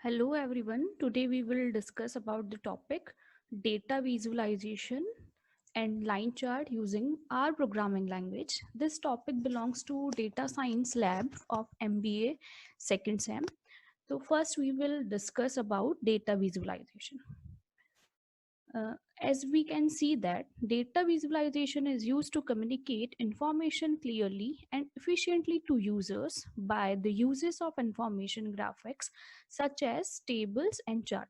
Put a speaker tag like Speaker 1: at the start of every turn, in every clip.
Speaker 1: Hello everyone. Today we will discuss about the topic data visualization and line chart using R programming language. This topic belongs to data science lab of MBA second sem. So first we will discuss about data visualization. As we can see that data visualization is used to communicate information clearly and efficiently to users by the uses of information graphics such as tables and chart.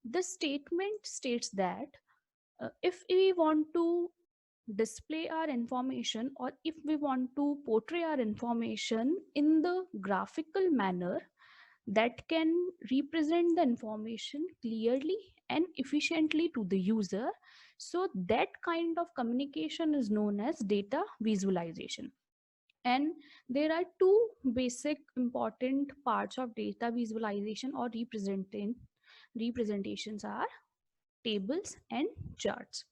Speaker 1: This statement states that if we want to display our information or if we want to portray our information in the graphical manner that can represent the information clearly and efficiently to the user, so that kind of communication is known as data visualization. And there are two basic important parts of data visualization or representations are tables and charts.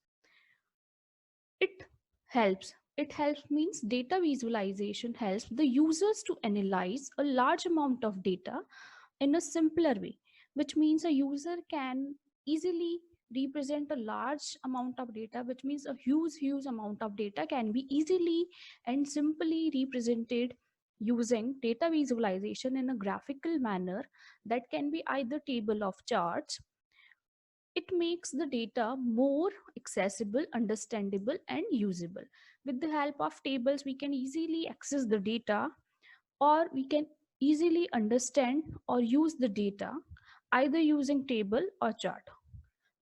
Speaker 1: It helps it helps means data visualization helps the users to analyze a large amount of data in a simpler way, which means a user can easily represent a large amount of data, which means a huge amount of data can be easily and simply represented using data visualization in a graphical manner that can be either table of charts. It makes the data more accessible, understandable, and usable. With the help of tables, we can easily access the data, or we can easily understand or use the data either using table or chart.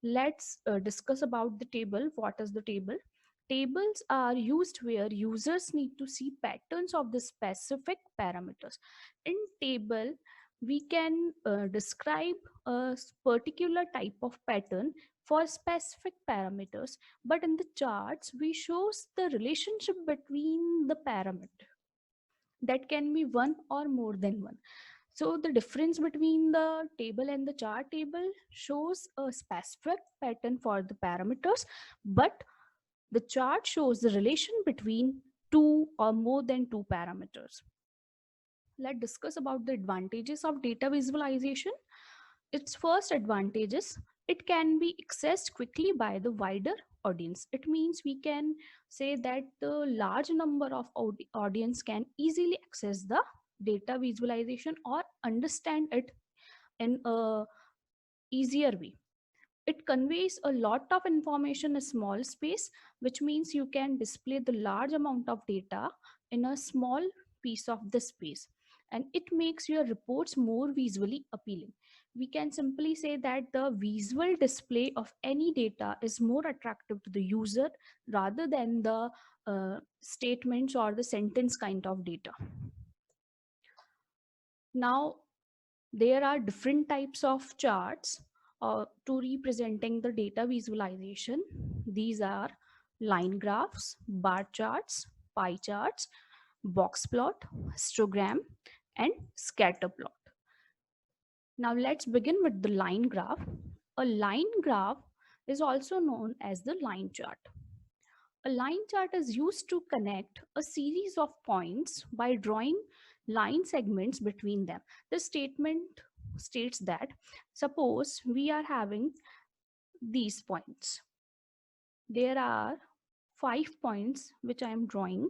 Speaker 1: Let's discuss about the table. What is the table? Tables are used where users need to see patterns of the specific parameters. In table, we can describe a particular type of pattern for specific parameters, but in the charts we shows the relationship between the parameter that can be one or more than one. So the difference between the table and the chart table shows a specific pattern for the parameters, but the chart shows the relation between two or more than two parameters. Let's discuss about the advantages of data visualization. Its first advantage is it can be accessed quickly by the wider audience. It means we can say that the large number of audience can easily access the data visualization or understand it in a easier way. It conveys a lot of information in a small space, which means you can display the large amount of data in a small piece of the space, and it makes your reports more visually appealing. We can simply say that the visual display of any data is more attractive to the user rather than the statements or the sentence kind of data. Now, there are different types of charts to representing the data visualization. These are line graphs, bar charts, pie charts, box plot, histogram, and scatter plot. Now let's begin with the line graph. A line graph is also known as the line chart. A line chart is used to connect a series of points by drawing line segments between them. The statement states that suppose we are having these points. There are 5 points which I am drawing,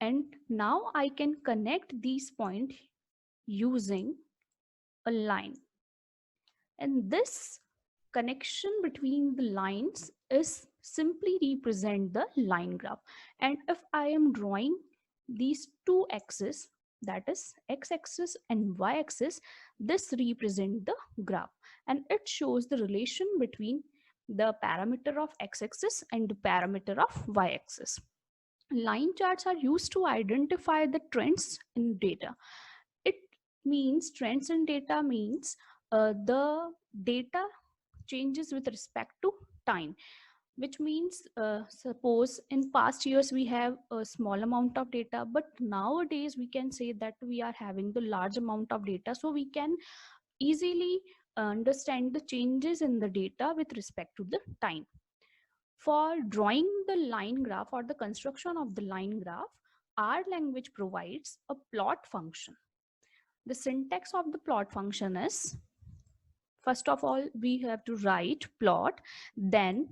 Speaker 1: and now I can connect these points using a line. And this connection between the lines is simply represent the line graph. And if I am drawing these two axes, that is x-axis and y-axis, this represent the graph, and it shows the relation between the parameter of x-axis and the parameter of y-axis. Line charts are used to identify the trends in data. It means trends in data means the data changes with respect to time, which means suppose in past years we have a small amount of data, but nowadays we can say that we are having the large amount of data, so we can easily understand the changes in the data with respect to the time. For drawing the line graph or the construction of the line graph, our language provides a plot function. The syntax of the plot function is First of all, we have to write plot, then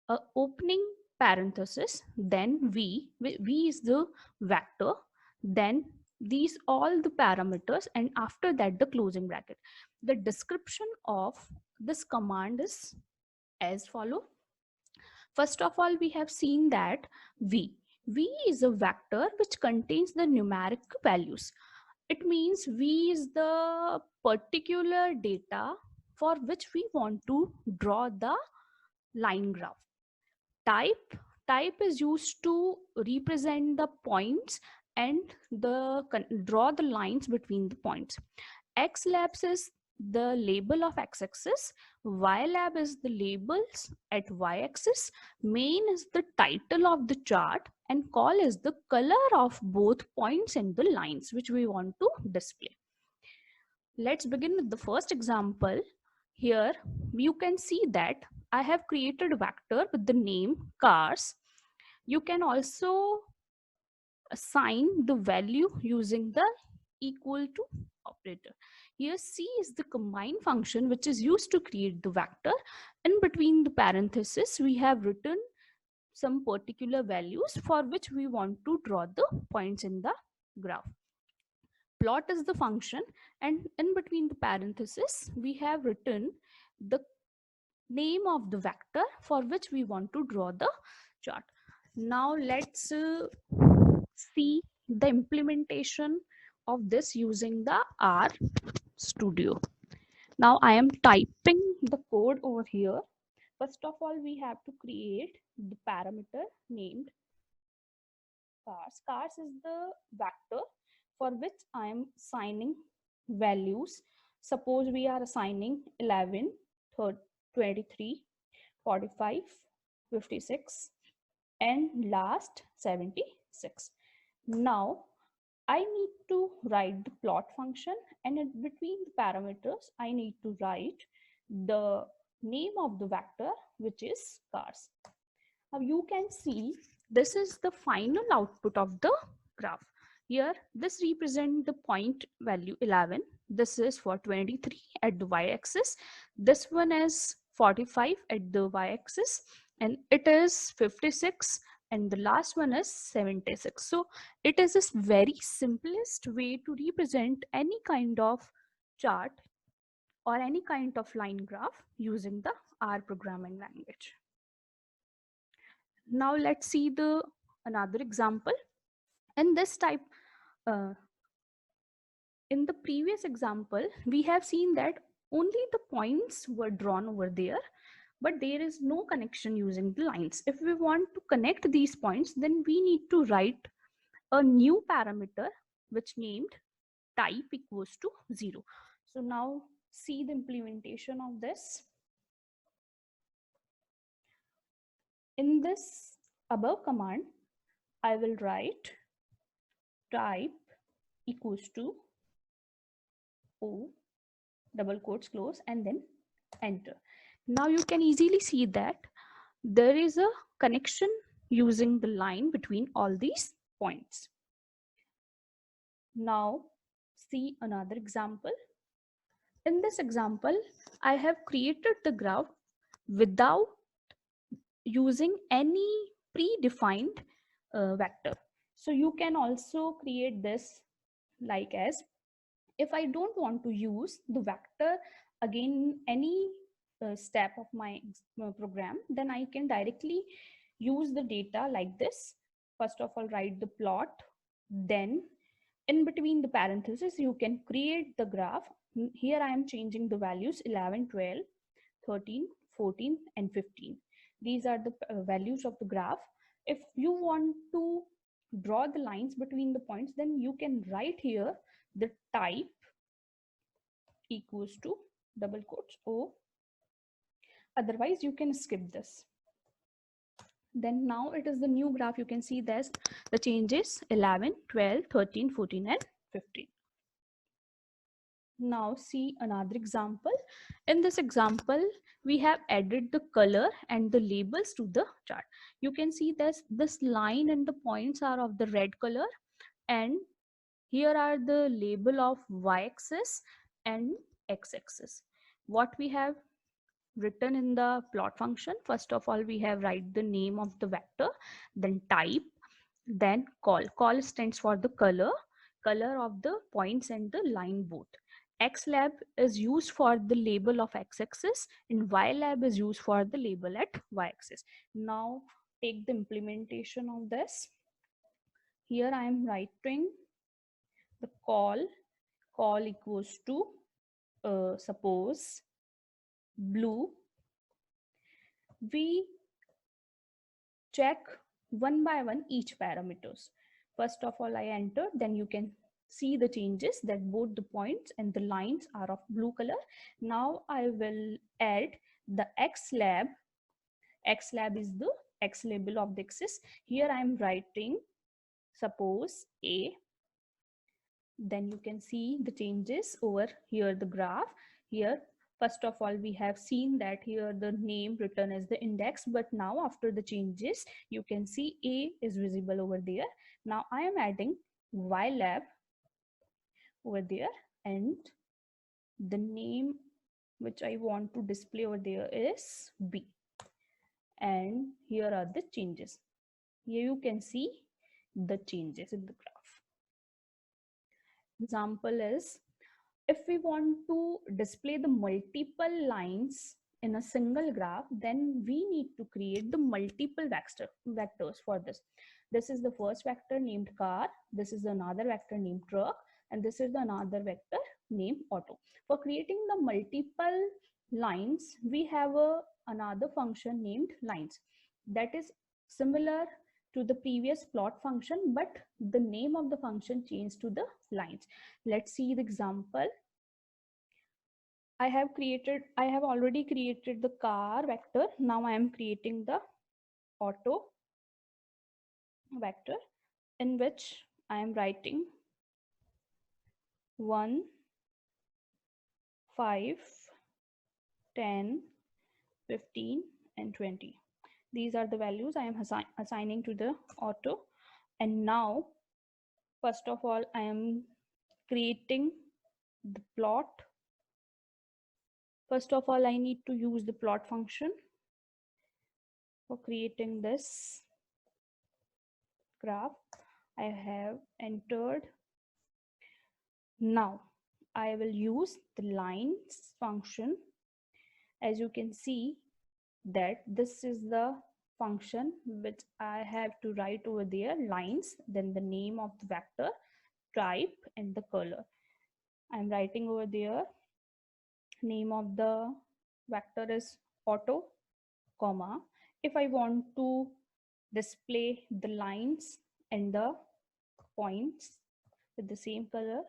Speaker 1: a opening parenthesis, then v is the vector, then these all the parameters, and after that the closing bracket. The description of this command is as follow. First of all, we have seen that v is a vector which contains the numeric values. It means v is the particular data for which we want to draw the line graph. Type is used to represent the points and draw the lines between the points. X labs is the label of x-axis, y lab is the labels at y-axis, main is the title of the chart, and call is the color of both points and the lines which we want to display. Let's begin with the first example. Here you can see that I have created a vector with the name cars. You can also assign the value using the equal to operator. Here C is the combine function which is used to create the vector. In between the parenthesis, we have written some particular values for which we want to draw the points in the graph. Plot is the function, and in between the parenthesis, we have written the name of the vector for which we want to draw the chart. Now let's see the implementation of this using the R Studio. Now I am typing the code over here. First of all, we have to create the parameter named cars. Cars is the vector for which I am assigning values. Suppose we are assigning 11, 23, 45, 56, and last 76. Now I need to write the plot function, and in between the parameters I need to write the name of the vector, which is cars. Now you can see this is the final output of the graph. Here this represents the point value 11. This is for 23 at the y-axis. This one is 45 at the y-axis, and it is 56, and the last one is 76. So it is this very simplest way to represent any kind of chart or any kind of line graph using the R programming language. Now let's see the another example. In this type, uh, in the previous example, we have seen that only the points were drawn over there, but there is no connection using the lines. If we want to connect these points, then we need to write a new parameter which named type equals to 0. So now see the implementation of this. In this above command, I will write type equals to O, double quotes close, and then enter. Now you can easily see that there is a connection using the line between all these points. Now see another example. In this example, I have created the graph without using any predefined vector. So you can also create this like as, if I don't want to use the vector again any step of my program, then I can directly use the data like this. First of all, write the plot, then in between the parentheses you can create the graph. Here I am changing the values 11, 12, 13, 14, and 15. These are the values of the graph. If you want to draw the lines between the points, then you can write here the type equals to double quotes O. Otherwise, you can skip this. Then now it is the new graph. You can see this, the changes 11, 12, 13, 14, and 15. Now see another example. In this example, we have added the color and the labels to the chart. You can see this line and the points are of the red color, and here are the label of y-axis and x-axis. what we have written in the plot function. First of all, we have write the name of the vector, then type, then call stands for the color of the points and the line both. Xlab is used for the label of x-axis and ylab is used for the label at y-axis. Now take the implementation of this. Here I am writing the call equals to suppose blue. We check one by one each parameters. First of all, I enter, then you can see the changes that both the points and the lines are of blue color. Now I will add the xlab. Xlab is the x label of the axis. Here I am writing suppose a, then you can see the changes over here, the graph. Here first of all, we have seen that here the name written as the index, but now after the changes you can see a is visible over there. Now I am adding ylab over there, and the name which I want to display over there is b, and here are the changes. Here you can see the changes in the graph. Example is, if we want to display the multiple lines in a single graph, then we need to create the multiple vectors for this. This is the first vector named car, this is another vector named truck, and this is another vector named auto. For creating the multiple lines, we have another function named lines that is similar to the previous plot function, but the name of the function changed to the lines. Let's see the example. I have already created the car vector. Now I am creating the auto vector, in which I am writing 1, 5, 10, 15, and 20. These are the values I am assigning to the auto. And now, first of all, I am creating the plot. First of all, I need to use the plot function for creating this graph. I have entered. Now I will use the lines function. As you can see that this is the function which I have to write over there, lines, then the name of the vector, type, and the color. I'm writing over there, name of the vector is auto, comma. If I want to display the lines and the points with the same color,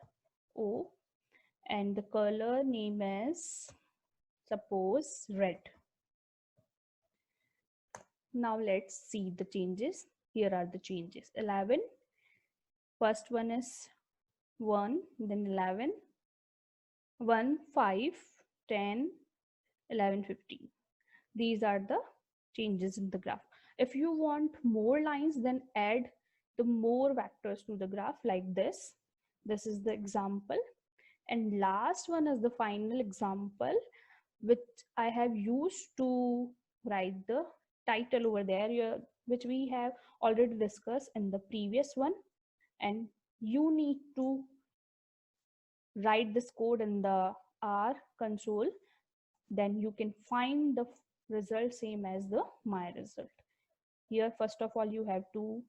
Speaker 1: O, and the color name is suppose red. Now let's see the changes. Here are the changes. 11, first one is 1, then 11, 1, 5, 10, 11, 15. These are the changes in the graph. If you want more lines, then add the more vectors to the graph like this. This is the example. And last one is the final example, which I have used to write the title over there, which we have already discussed in the previous one. And you need to write this code in the R console, then you can find the result same as the my result. Here, first of all, you have to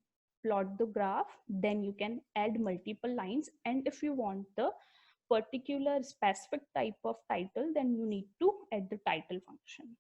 Speaker 1: plot the graph, then you can add multiple lines, and if you want the particular specific type of title, then you need to add the title function.